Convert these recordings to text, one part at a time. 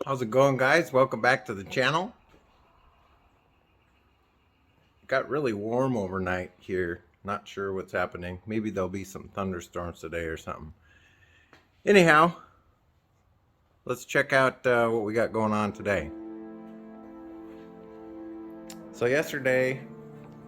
How's it going, guys? Welcome back to the channel. It got really warm overnight here. Not sure what's happening. Maybe there'll be some thunderstorms today or something. Anyhow, let's check out what we got going on today. So yesterday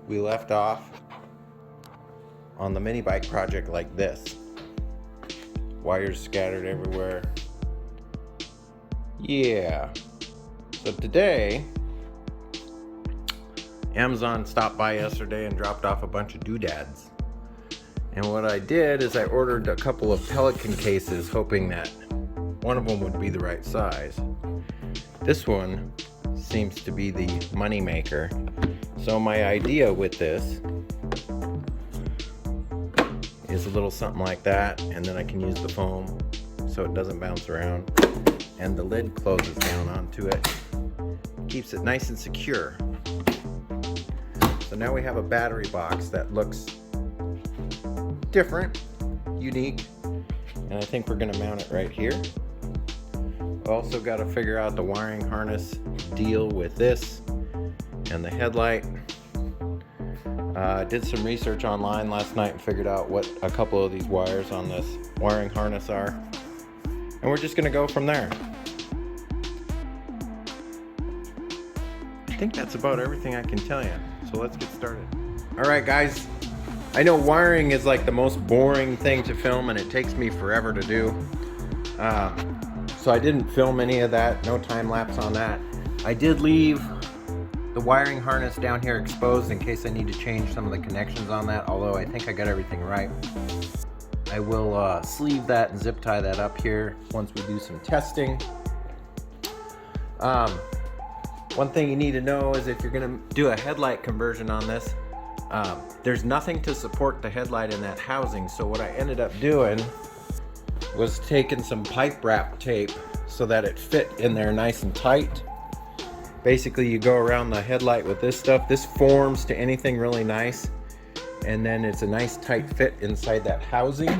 we left off on the mini bike project like this. Wires scattered everywhere. Yeah. So today, Amazon stopped by yesterday and dropped off a bunch of doodads. And what I did is I ordered a couple of Pelican cases, hoping that one of them would be the right size. This one seems to be the money maker. So my idea with this is a little something like that, and then I can use the foam so it doesn't bounce around. And the lid closes down onto it, keeps it nice and secure. So now we have a battery box that looks different, unique, and I think we're gonna mount it right here. Also got to figure out the wiring harness deal with this and the headlight. Did some research online last night and figured out what a couple of these wires on this wiring harness are. And we're just gonna go from there. I think that's about everything I can tell you. So let's get started. All right, guys. I know wiring is like the most boring thing to film, and it takes me forever to do. So I didn't film any of that. No time lapse on that. I did leave the wiring harness down here exposed in case I need to change some of the connections on that. Although I think I got everything right. I will sleeve that and zip tie that up here once we do some testing. One thing you need to know is if you're going to do a headlight conversion on this, there's nothing to support the headlight in that housing. So what I ended up doing was taking some pipe wrap tape so that it fit in there nice and tight. Basically, you go around the headlight with this stuff. This forms to anything really nice. And then it's a nice tight fit inside that housing.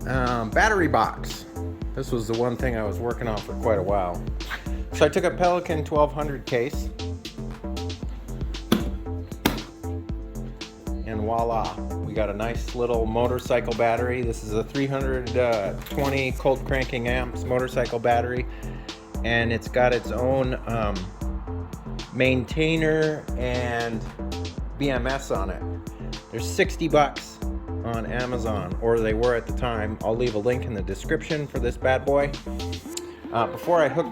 Battery box. This was the one thing I was working on for quite a while. So I took a Pelican 1200 case. And voila, we got a nice little motorcycle battery. This is a 320 cold cranking amps motorcycle battery. And it's got its own maintainer and BMS on it. There's 60 bucks on Amazon, or they were at the time. I'll leave a link in the description for this bad boy. Before I hook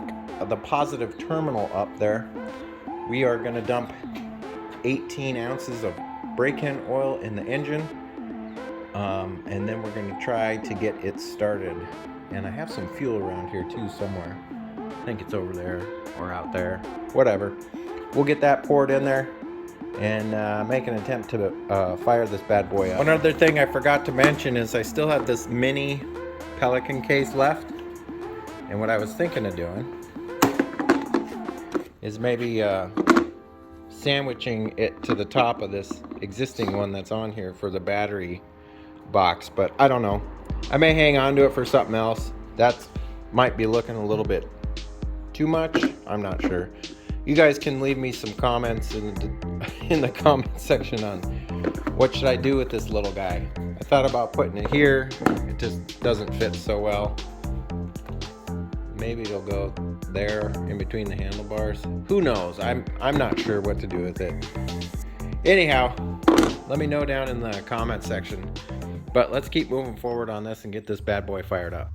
the positive terminal up there, we are going to dump 18 ounces of break-in oil in the engine, and then we're going to try to get it started. And I have some fuel around here too somewhere. I think it's over there or out there, whatever. We'll get that poured in there and make an attempt to fire this bad boy up. One other thing I forgot to mention is I still have this mini Pelican case left, and what I was thinking of doing is maybe sandwiching it to the top of this existing one that's on here for the battery box, but I don't know. I may hang on to it for something else. That might be looking a little bit too much. I'm not sure. You guys can leave me some comments in the comment section on what should I do with this little guy. I thought about putting it here. It just doesn't fit so well. Maybe it'll go there in between the handlebars. Who knows? I'm not sure what to do with it. Anyhow, let me know down in the comment section. But let's keep moving forward on this and get this bad boy fired up.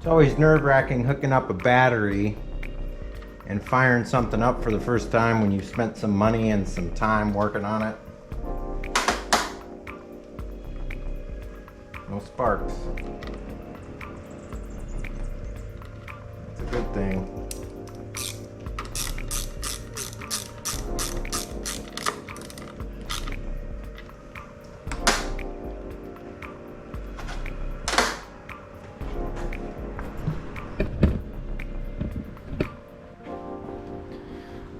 It's always nerve-wracking hooking up a battery and firing something up for the first time when you've spent some money and some time working on it. No sparks. It's a good thing.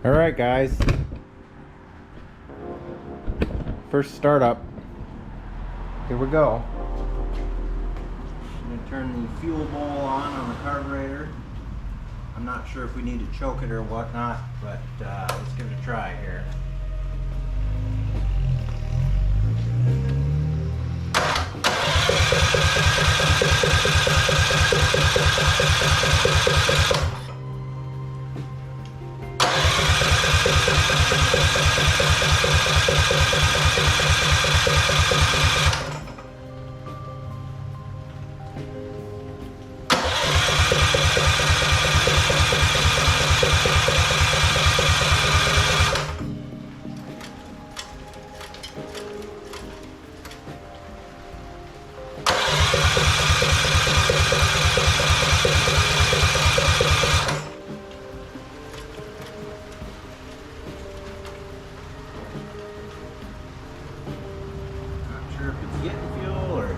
All right, guys. First startup. Here we go. I'm gonna turn the fuel bowl on the carburetor. I'm not sure if we need to choke it or whatnot, but let's give it a try here.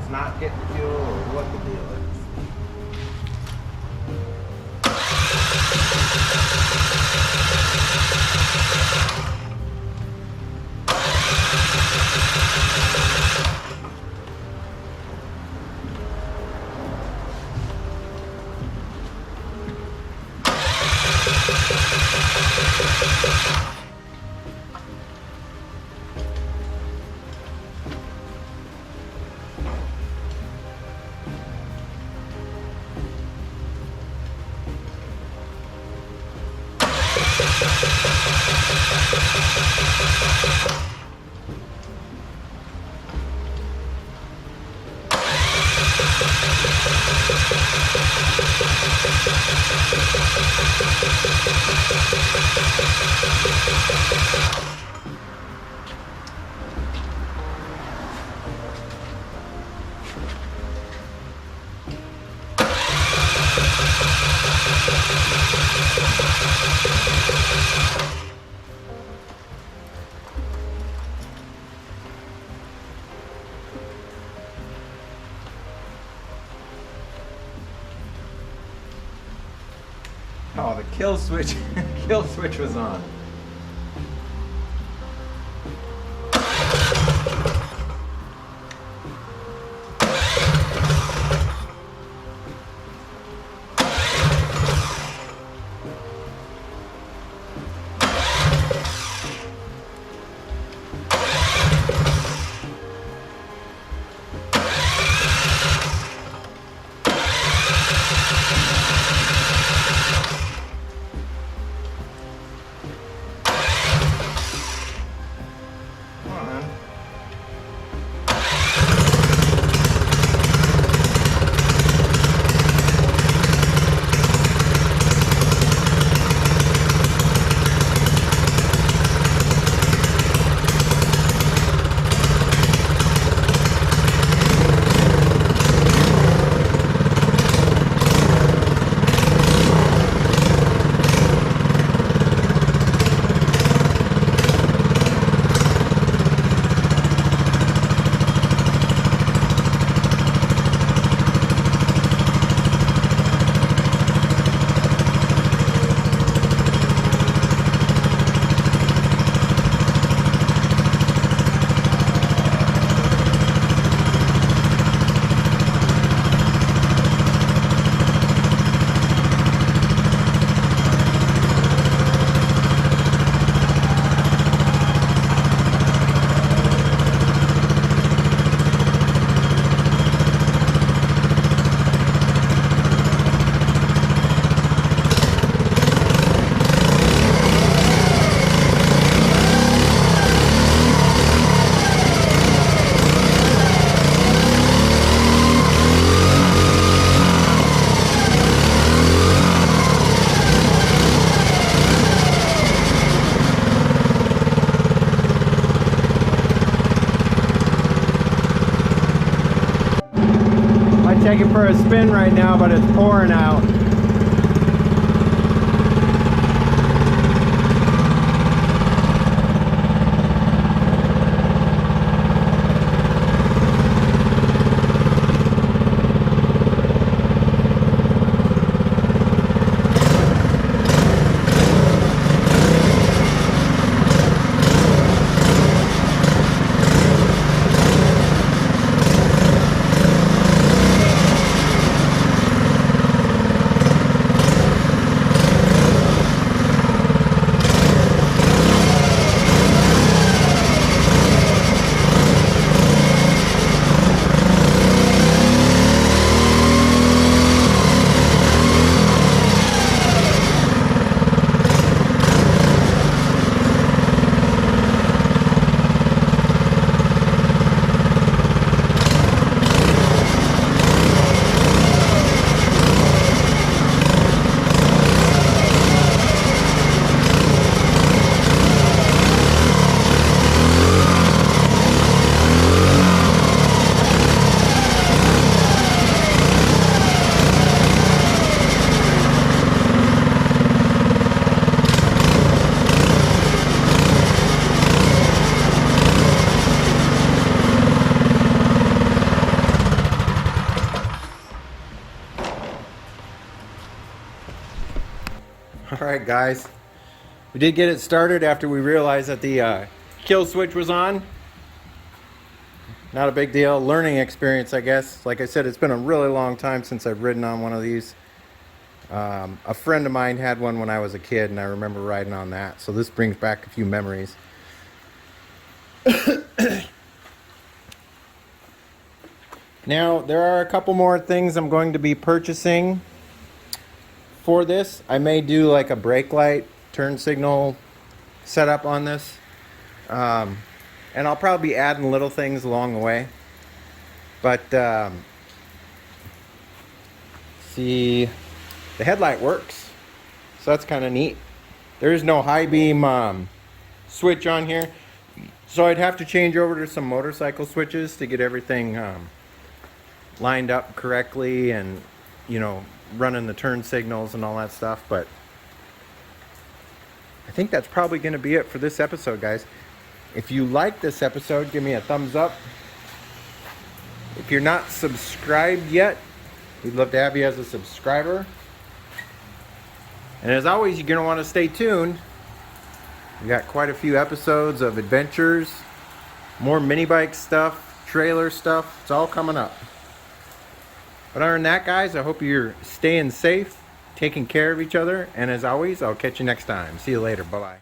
Not getting fuel or what the deal is. Oh, the kill switch was on. take it for a spin right now, but it's pouring out. Alright guys, we did get it started after we realized that the kill switch was on. Not a big deal, learning experience I guess. Like I said, it's been a really long time since I've ridden on one of these. A friend of mine had one when I was a kid and I remember riding on that, so this brings back a few memories. Now there are a couple more things I'm going to be purchasing for this. I may do like a brake light turn signal setup on this, and I'll probably be adding little things along the way, but see, the headlight works, so that's kind of neat. There is no high beam switch on here, so I'd have to change over to some motorcycle switches to get everything lined up correctly and, you know, running the turn signals and all that stuff. But I think that's probably going to be it for this episode, guys. If you like this episode, give me a thumbs up. If you're not subscribed yet, we'd love to have you as a subscriber. And as always, you're going to want to stay tuned. We got quite a few episodes of adventures, more mini bike stuff, trailer stuff. It's all coming up. But other than that, guys, I hope you're staying safe, taking care of each other, and as always, I'll catch you next time. See you later. Bye-bye.